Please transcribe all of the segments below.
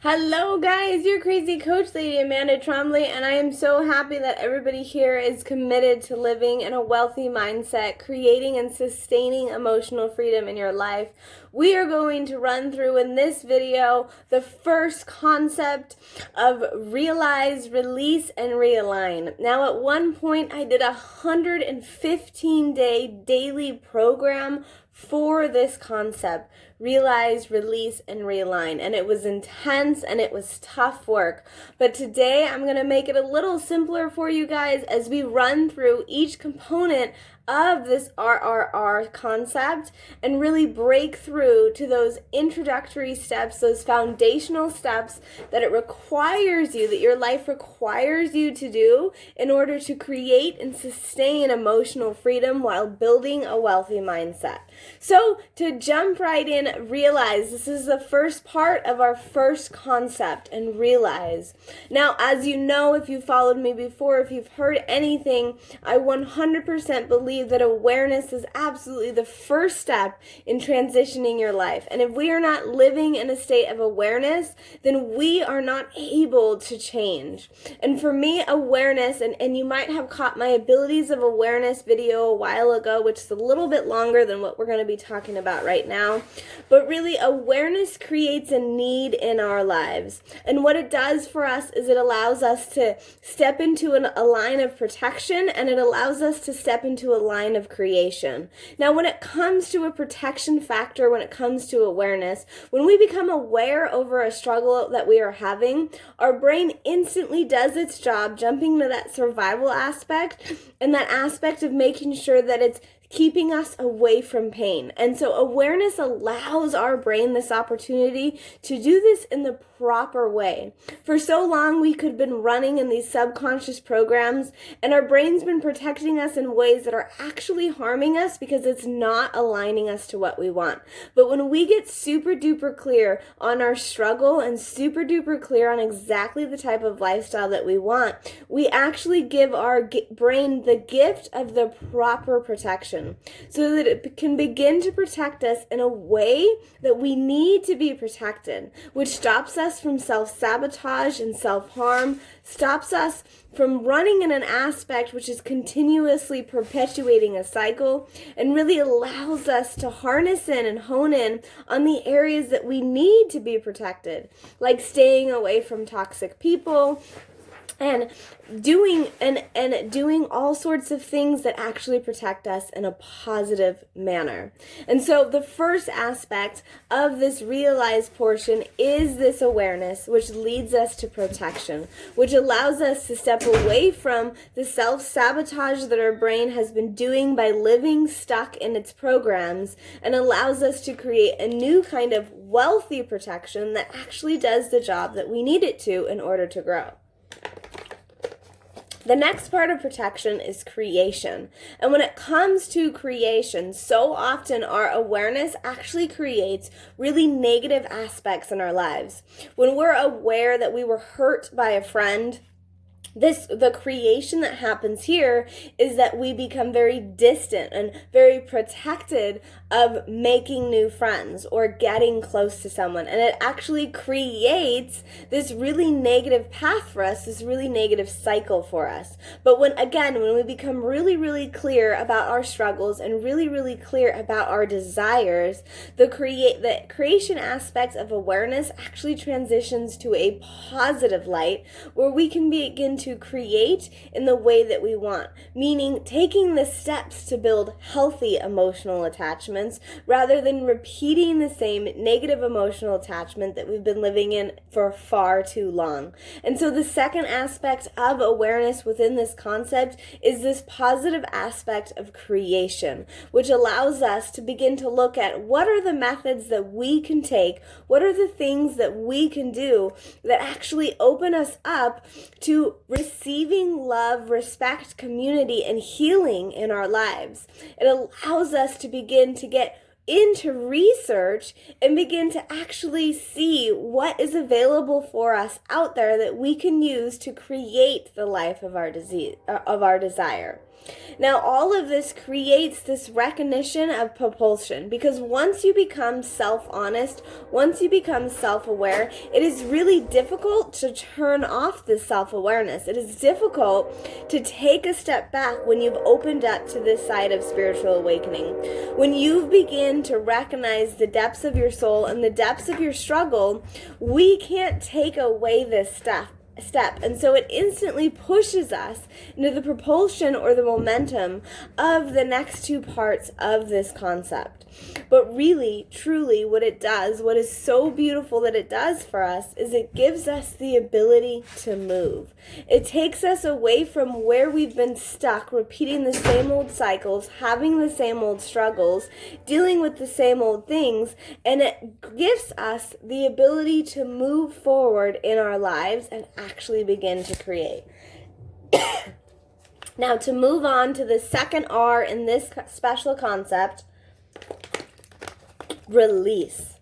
Hello guys, your crazy coach lady Amanda Trombley, and I am so happy that everybody here is committed to living in a wealthy mindset, creating and sustaining emotional freedom in your life. We are going to run through in this video the first concept of realize, release, and realign. Now at one point I did a 115-day daily program for this concept, realize, release, and realign. And it was intense and it was tough work. But today I'm going to make it a little simpler for you guys as we run through each component of this RRR concept and really break through to those introductory steps, those foundational steps that it requires you, that your life requires you to do in order to create and sustain emotional freedom while building a wealthy mindset. So to jump right in, realize this is the first part of our first concept, and realize. Now, as you know, if you've followed me before, if you've heard anything, I 100% believe that awareness is absolutely the first step in transitioning your life. And if we are not living in a state of awareness, then we are not able to change. And for me, awareness, and you might have caught my abilities of awareness video a while ago, which is a little bit longer than what we're going to be talking about right now. But really, awareness creates a need in our lives. And what it does for us is it allows us to step into a line of protection, and it allows us to step into a line of creation. Now, when it comes to a protection factor, when it comes to awareness, when we become aware over a struggle that we are having, our brain instantly does its job, jumping to that survival aspect and that aspect of making sure that it's keeping us away from pain. And so awareness allows our brain this opportunity to do this in the proper way. For so long, we could have been running in these subconscious programs, and our brain's been protecting us in ways that are actually harming us because it's not aligning us to what we want. But when we get super duper clear on our struggle and super duper clear on exactly the type of lifestyle that we want, we actually give our brain the gift of the proper protection, so that it can begin to protect us in a way that we need to be protected, which stops us from self-sabotage and self-harm, stops us from running in an aspect which is continuously perpetuating a cycle, and really allows us to harness in and hone in on the areas that we need to be protected, like staying away from toxic people, and doing all sorts of things that actually protect us in a positive manner. And so the first aspect of this realized portion is this awareness, which leads us to protection, which allows us to step away from the self-sabotage that our brain has been doing by living stuck in its programs, and allows us to create a new kind of wealthy protection that actually does the job that we need it to in order to grow. The next part of protection is creation. And when it comes to creation, so often our awareness actually creates really negative aspects in our lives. When we're aware that we were hurt by a friend, the creation that happens here is that we become very distant and very protected of making new friends or getting close to someone. And it actually creates this really negative path for us, this really negative cycle for us. But when we become really, really clear about our struggles and really, really clear about our desires, the creation aspect of awareness actually transitions to a positive light where we can begin to create in the way that we want, meaning taking the steps to build healthy emotional attachments rather than repeating the same negative emotional attachment that we've been living in for far too long. And so the second aspect of awareness within this concept is this positive aspect of creation, which allows us to begin to look at what are the methods that we can take, what are the things that we can do that actually open us up to receiving love, respect, community, and healing in our lives. It allows us to begin to get into research and begin to actually see what is available for us out there that we can use to create the life of our desire. Now, all of this creates this recognition of propulsion, because once you become self-honest, once you become self-aware, it is really difficult to turn off this self-awareness. It is difficult to take a step back when you've opened up to this side of spiritual awakening. When you begin to recognize the depths of your soul and the depths of your struggle, we can't take away this step. And so it instantly pushes us into the propulsion or the momentum of the next two parts of this concept. But really, truly, what it does, what is so beautiful that it does for us, is it gives us the ability to move. It takes us away from where we've been stuck, repeating the same old cycles, having the same old struggles, dealing with the same old things, and it gives us the ability to move forward in our lives and actually begin to create. Now, to move on to the second R in this special concept, release.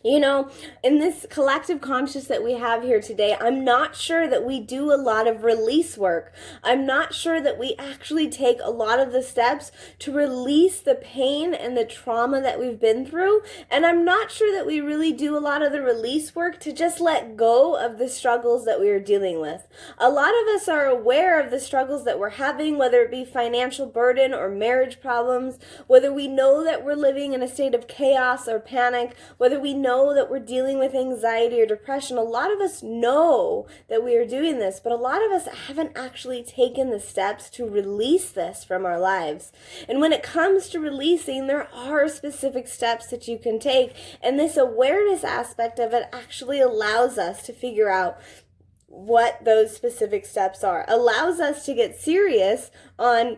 You know, in this collective conscious that we have here today, I'm not sure that we do a lot of release work. I'm not sure that we actually take a lot of the steps to release the pain and the trauma that we've been through. And I'm not sure that we really do a lot of the release work to just let go of the struggles that we are dealing with. A lot of us are aware of the struggles that we're having, whether it be financial burden or marriage problems, whether we know that we're living in a state of chaos or panic, whether we know that we're dealing with anxiety or depression. A lot of us know that we are doing this, but a lot of us haven't actually taken the steps to release this from our lives. And when it comes to releasing, there are specific steps that you can take, and this awareness aspect of it actually allows us to figure out what those specific steps are, allows us to get serious on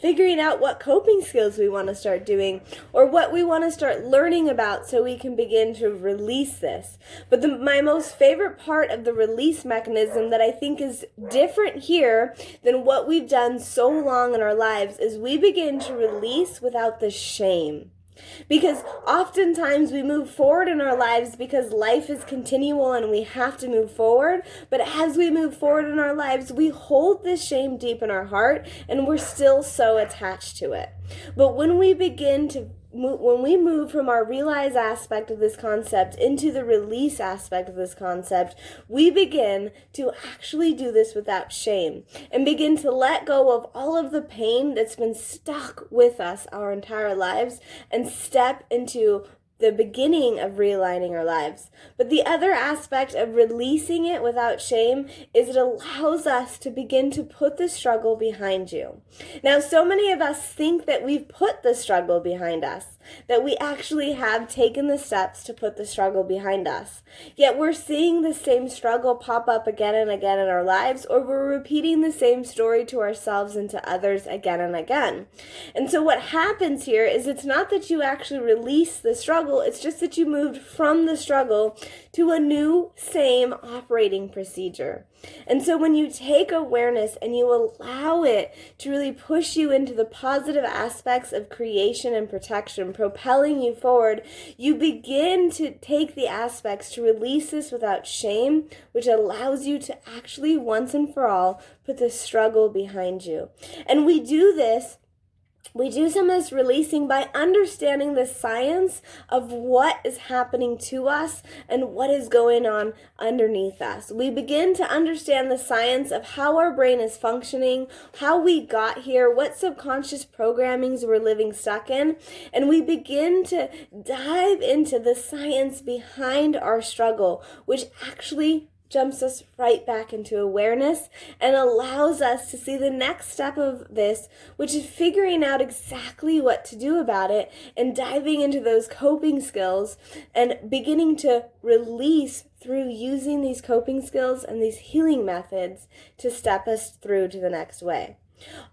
figuring out what coping skills we want to start doing or what we want to start learning about so we can begin to release this. But my most favorite part of the release mechanism that I think is different here than what we've done so long in our lives is we begin to release without the shame. Because oftentimes we move forward in our lives because life is continual and we have to move forward. But as we move forward in our lives, we hold this shame deep in our heart and we're still so attached to it. But when we begin to when we move from our realize aspect of this concept into the release aspect of this concept, we begin to actually do this without shame and begin to let go of all of the pain that's been stuck with us our entire lives and step into the beginning of realigning our lives. But the other aspect of releasing it without shame is it allows us to begin to put the struggle behind you. Now, so many of us think that we've put the struggle behind us, that we actually have taken the steps to put the struggle behind us. Yet we're seeing the same struggle pop up again and again in our lives, or we're repeating the same story to ourselves and to others again and again. And so what happens here is it's not that you actually release the struggle, it's just that you moved from the struggle to a new, same operating procedure. And so when you take awareness and you allow it to really push you into the positive aspects of creation and protection, propelling you forward, you begin to take the aspects to release this without shame, which allows you to actually once and for all put the struggle behind you. And we do some of this releasing by understanding the science of what is happening to us and what is going on underneath us. We begin to understand the science of how our brain is functioning, how we got here, what subconscious programmings we're living stuck in, and we begin to dive into the science behind our struggle, which actually jumps us right back into awareness and allows us to see the next step of this, which is figuring out exactly what to do about it and diving into those coping skills and beginning to release through using these coping skills and these healing methods to step us through to the next way.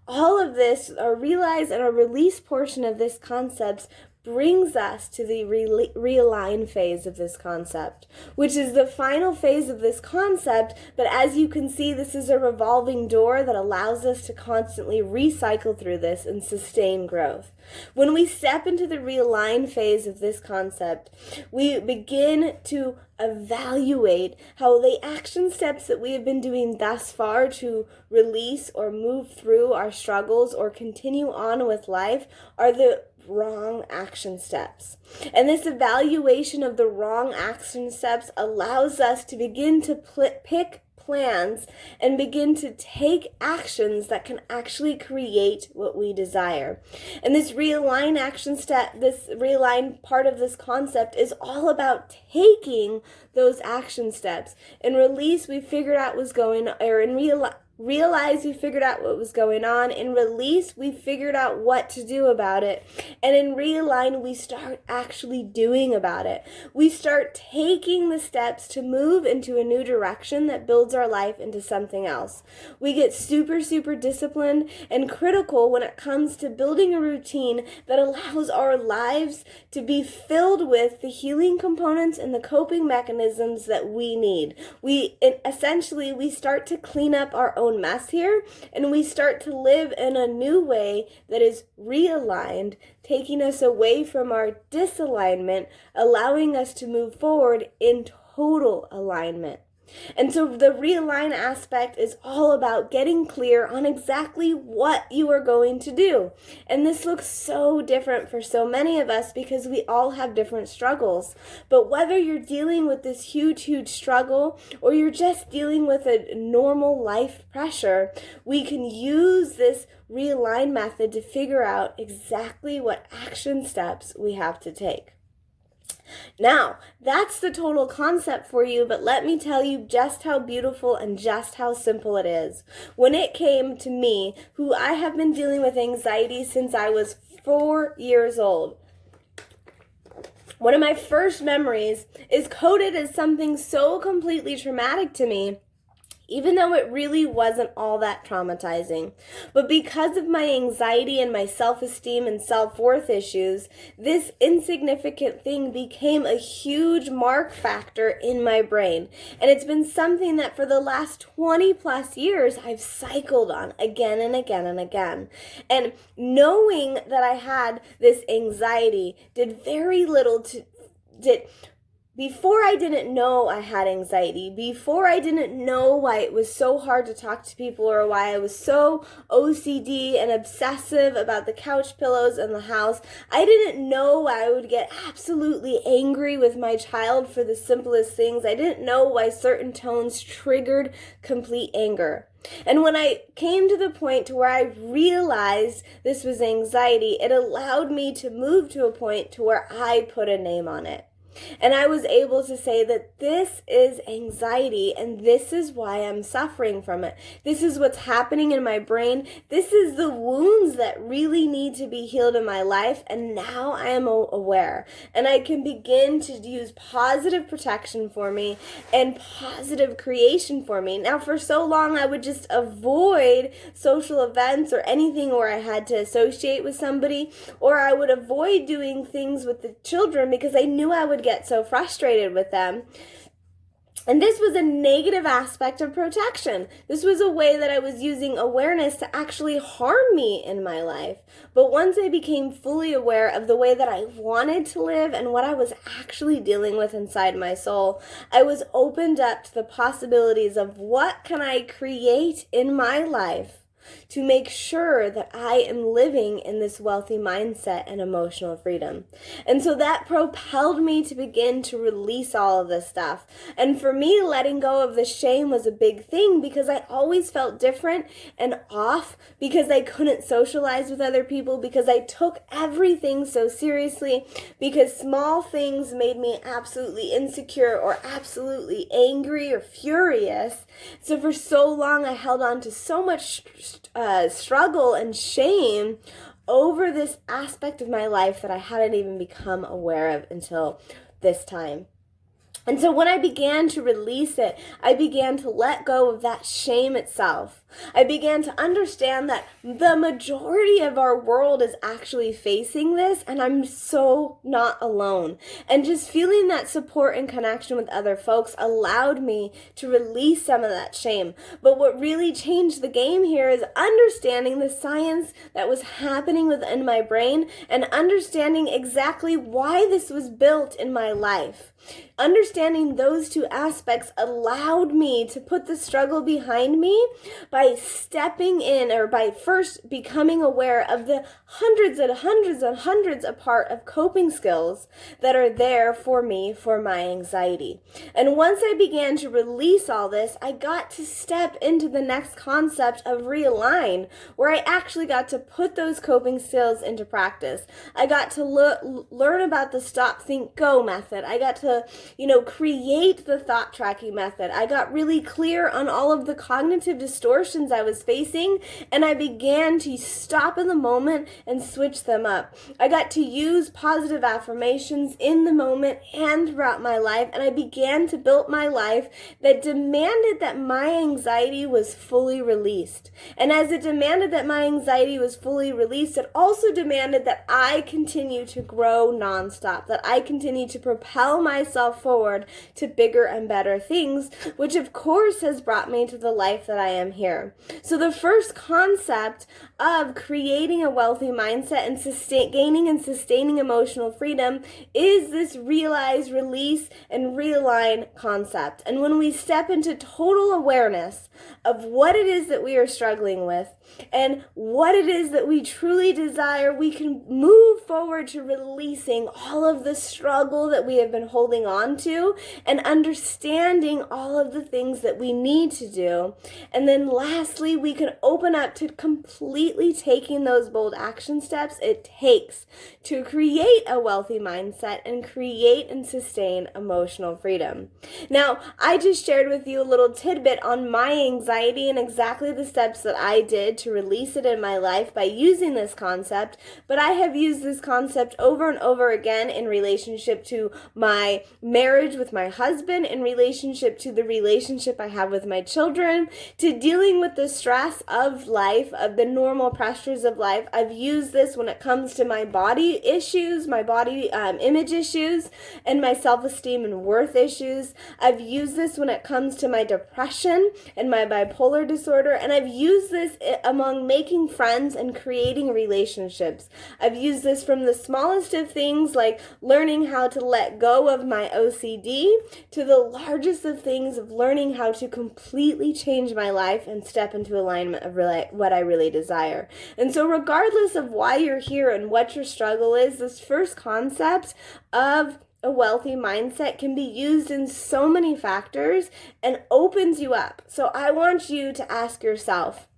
All of this, our realize and our release portion of this concept brings us to the realign phase of this concept, which is the final phase of this concept. But as you can see, this is a revolving door that allows us to constantly recycle through this and sustain growth. When we step into the realign phase of this concept, we begin to evaluate how the action steps that we have been doing thus far to release or move through our struggles or continue on with life are the wrong action steps. And this evaluation of the wrong action steps allows us to begin to pick plans and begin to take actions that can actually create what we desire. And this realign action step, this realign part of this concept is all about taking those action steps. In release, we figured out what's going on, or in realize we figured out what was going on. In release, we figured out what to do about it. And in realign, we start actually doing about it. We start taking the steps to move into a new direction that builds our life into something else. We get super, super disciplined and critical when it comes to building a routine that allows our lives to be filled with the healing components and the coping mechanisms that we need. We start to clean up our own mess here, and we start to live in a new way that is realigned, taking us away from our disalignment, allowing us to move forward in total alignment. And so the realign aspect is all about getting clear on exactly what you are going to do. And this looks so different for so many of us because we all have different struggles. But whether you're dealing with this huge, huge struggle or you're just dealing with a normal life pressure, we can use this realign method to figure out exactly what action steps we have to take. Now, that's the total concept for you, but let me tell you just how beautiful and just how simple it is. When it came to me, who I have been dealing with anxiety since I was 4 years old, one of my first memories is coded as something so completely traumatic to me, even though it really wasn't all that traumatizing. But because of my anxiety and my self-esteem and self-worth issues, this insignificant thing became a huge mark factor in my brain. And it's been something that for the last 20 plus years, I've cycled on again and again and again. And knowing that I had this anxiety did very little before I didn't know I had anxiety, before I didn't know why it was so hard to talk to people or why I was so OCD and obsessive about the couch pillows in the house, I didn't know why I would get absolutely angry with my child for the simplest things. I didn't know why certain tones triggered complete anger. And when I came to the point to where I realized this was anxiety, it allowed me to move to a point to where I put a name on it. And I was able to say that this is anxiety and this is why I'm suffering from it. This is what's happening in my brain. This is the wounds that really need to be healed in my life. And now I am aware. And I can begin to use positive protection for me and positive creation for me. Now, for so long, I would just avoid social events or anything where I had to associate with somebody, or I would avoid doing things with the children because I knew I would get so frustrated with them. And this was a negative aspect of protection. This was a way that I was using awareness to actually harm me in my life. But once I became fully aware of the way that I wanted to live and what I was actually dealing with inside my soul, I was opened up to the possibilities of what can I create in my life to make sure that I am living in this wealthy mindset and emotional freedom. And so that propelled me to begin to release all of this stuff. And for me, letting go of the shame was a big thing because I always felt different and off because I couldn't socialize with other people, because I took everything so seriously, because small things made me absolutely insecure or absolutely angry or furious. So for so long, I held on to so much struggle and shame over this aspect of my life that I hadn't even become aware of until this time. And so when I began to release it, I began to let go of that shame itself. I began to understand that the majority of our world is actually facing this, and I'm so not alone. And just feeling that support and connection with other folks allowed me to release some of that shame. But what really changed the game here is understanding the science that was happening within my brain and understanding exactly why this was built in my life. Understanding those two aspects allowed me to put the struggle behind me by stepping in, or by first becoming aware of the hundreds and hundreds and hundreds of part of coping skills that are there for me for my anxiety. And once I began to release all this, I got to step into the next concept of realign, where I actually got to put those coping skills into practice. I got to learn about the stop, think, go method. I got to create the thought tracking method. I got really clear on all of the cognitive distortions I was facing, and I began to stop in the moment and switch them up. I got to use positive affirmations in the moment and throughout my life, and I began to build my life that demanded that my anxiety was fully released. And as it demanded that my anxiety was fully released, it also demanded that I continue to grow nonstop, that I continue to propel myself forward to bigger and better things, which of course has brought me to the life that I am here. So the first concept of creating a wealthy mindset and gaining and sustaining emotional freedom is this realize, release, and realign concept. And when we step into total awareness of what it is that we are struggling with and what it is that we truly desire, we can move forward to releasing all of the struggle that we have been holding on to and understanding all of the things that we need to do. And then lastly, we can open up to completely taking those bold action steps it takes to create a wealthy mindset and create and sustain emotional freedom. Now, I just shared with you a little tidbit on my anxiety and exactly the steps that I did to release it in my life by using this concept, but I have used this concept over and over again in relationship to my marriage with my husband, in relationship to the relationship I have with my children, to dealing with the stress of life, of the normal pressures of life. I've used this when it comes to my body issues, my body image issues, and my self-esteem and worth issues. I've used this when it comes to my depression and my bipolar disorder, and I've used this among making friends and creating relationships. I've used this from the smallest of things like learning how to let go of my OCD to the largest of things of learning how to completely change my life and step into alignment of what I really desire. And so regardless of why you're here and what your struggle is, this first concept of a wealthy mindset can be used in so many factors and opens you up. So I want you to ask yourself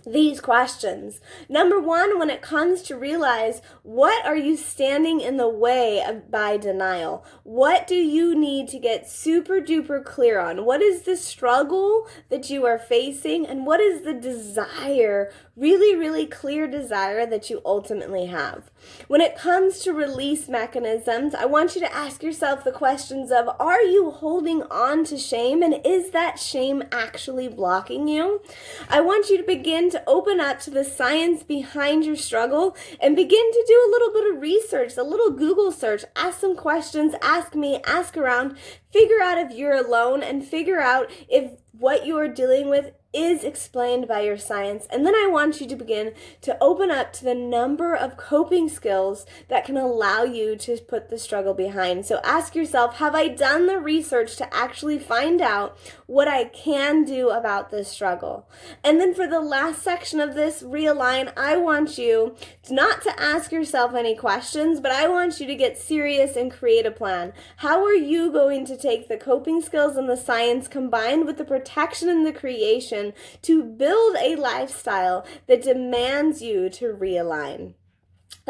these questions. Number one, when it comes to realize, what are you standing in the way of by denial? What do you need to get super duper clear on? What is the struggle that you are facing? And what is the desire, really, really clear desire that you ultimately have? When it comes to release mechanisms, I want you to ask yourself the questions of, are you holding on to shame? And is that shame actually blocking you? I want you to begin to open up to the science behind your struggle and begin to do a little bit of research, a little Google search, ask some questions, ask me, ask around, figure out if you're alone, and figure out if what you are dealing with is explained by your science. And then I want you to begin to open up to the number of coping skills that can allow you to put the struggle behind. So ask yourself, have I done the research to actually find out what I can do about this struggle? And then for the last section of this realign, I want you not to ask yourself any questions, but I want you to get serious and create a plan. How are you going to take the coping skills and the science combined with the protection and the creation to build a lifestyle that demands you to realign?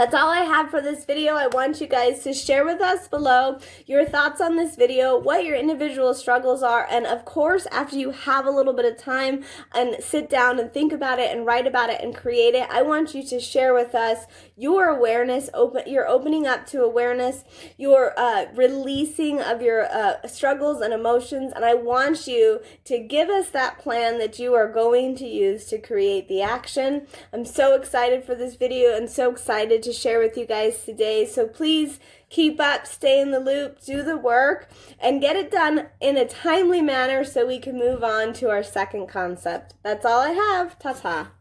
That's all I have for this video. I want you guys to share with us below your thoughts on this video, what your individual struggles are, and of course, after you have a little bit of time and sit down and think about it and write about it and create it, I want you to share with us your awareness, you're opening up to awareness, your releasing of your struggles and emotions, and I want you to give us that plan that you are going to use to create the action. I'm so excited for this video and so excited to share with you guys today. So please keep up, stay in the loop, do the work, and get it done in a timely manner so we can move on to our second concept. That's all I have. Ta-ta.